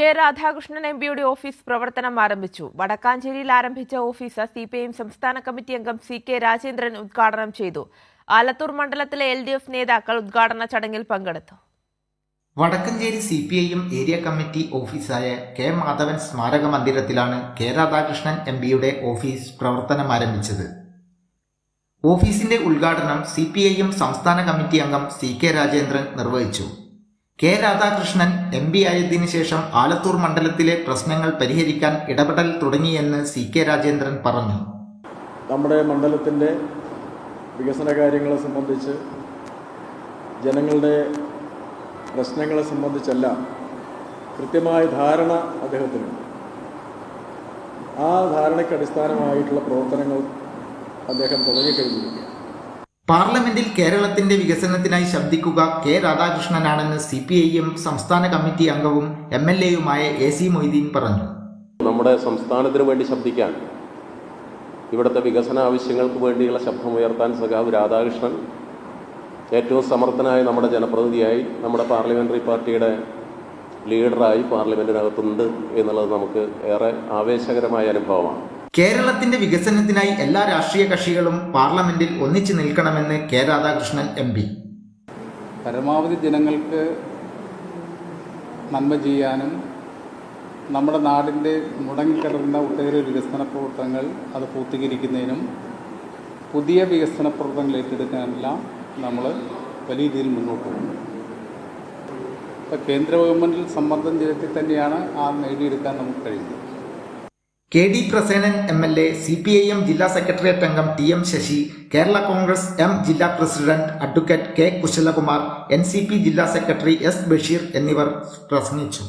K Radhakrishnan എംപിയുടെ office പ്രവർത്തനം ആരംഭിച്ചു. വടക്കാഞ്ചേരിയിൽ ആരംഭിച്ച ഓഫീസ് സിപിഐഎം സംസ്ഥാന കമ്മിറ്റി അംഗം CK രാജേന്ദ്രൻ ഉദ്ഘാടനം ചെയ്തു. ആലത്തൂർ മണ്ഡലത്തിലെ LDF നേതാക്കൾ ഉദ്ഘാടന ചടങ്ങിൽ പങ്കെടുത്തു. വടക്കഞ്ചേരി CPIM ഏരിയ കമ്മിറ്റി ഓഫീസായ K മാധവൻ സ്മാരക മന്ദിരത്തിലാണ് കെ രാധാകൃഷ്ണൻ എംപിയുടെ ഓഫീസ് പ്രവർത്തനം ആരംഭിച്ചത്. ഓഫീസിന്റെ ഉദ്ഘാടനം CPIM സംസ്ഥാന കമ്മിറ്റി അംഗം CK രാജേന്ദ്രൻ നിർവഹിച്ചു. കെ രാധാകൃഷ്ണൻ MP ആയതിനു ശേഷം ആലത്തൂർ മണ്ഡലത്തിലെ പ്രശ്നങ്ങൾ പരിഹരിക്കാൻ ഇടപെടൽ തുടങ്ങിയെന്ന് CK രാജേന്ദ്രൻ പറഞ്ഞു. നമ്മുടെ മണ്ഡലത്തിൻ്റെ വികസന കാര്യങ്ങളെ സംബന്ധിച്ച്, ജനങ്ങളുടെ പ്രശ്നങ്ങളെ സംബന്ധിച്ചെല്ലാം കൃത്യമായ ധാരണ അദ്ദേഹത്തിനുണ്ട്. ആ ധാരണയ്ക്ക് അടിസ്ഥാനമായിട്ടുള്ള പ്രവർത്തനങ്ങൾ അദ്ദേഹം തുടങ്ങിക്കഴിഞ്ഞിരിക്കുകയാണ്. പാർലമെന്റിൽ കേരളത്തിന്റെ വികസനത്തിനായി ശബ്ദിക്കുക കെ രാധാകൃഷ്ണനാണെന്ന് CPIM സംസ്ഥാന കമ്മിറ്റി അംഗവും MLAയുമായ AC മൊയ്തീൻ പറഞ്ഞു. നമ്മുടെ സംസ്ഥാനത്തിന് വേണ്ടി ശബ്ദിക്കാൻ, ഇവിടുത്തെ വികസന ആവശ്യങ്ങൾക്ക് വേണ്ടിയുള്ള ശബ്ദമുയർത്താൻ സഖാവ് രാധാകൃഷ്ണൻ ഏറ്റവും സമർത്ഥനായ നമ്മുടെ ജനപ്രതിനിധിയായി, നമ്മുടെ പാർലമെൻ്ററി പാർട്ടിയുടെ ലീഡറായി പാർലമെൻറ്റിനകത്തുണ്ട് എന്നുള്ളത് നമുക്ക് ഏറെ ആവേശകരമായ അനുഭവമാണ്. കേരളത്തിന്റെ വികസനത്തിനായി എല്ലാ രാഷ്ട്രീയ കക്ഷികളും പാർലമെന്റിൽ ഒന്നിച്ചു നിൽക്കണമെന്ന് കെ രാധാകൃഷ്ണൻ MP. പരമാവധി ജനങ്ങൾക്ക് നന്മ ചെയ്യാനും നമ്മുടെ നാടിൻ്റെ മുടങ്ങിക്കിടന്ന ഒട്ടേറെ വികസന പ്രവർത്തനങ്ങൾ അത് പൂർത്തീകരിക്കുന്നതിനും പുതിയ വികസന പ്രവർത്തനങ്ങൾ ഏറ്റെടുക്കാനെല്ലാം നമ്മൾ വലിയ രീതിയിൽ മുന്നോട്ട് പോകും. ഇപ്പോൾ കേന്ദ്ര ഗവൺമെൻറ്റിൽ സമ്മർദ്ദം ചെലുത്തി തന്നെയാണ് ആ നേടിയെടുക്കാൻ നമുക്ക് കഴിയുന്നത്. KD പ്രസേനൻ MLA, CPIM ജില്ലാ സെക്രട്ടേറിയറ്റ് അംഗം TM ശശി, കേരള കോൺഗ്രസ് M ജില്ലാ president advocate K Kushalakumar, NCP ജില്ലാ സെക്രട്ടറി S ബഷീർ എന്നിവർ പ്രസംഗിച്ചു.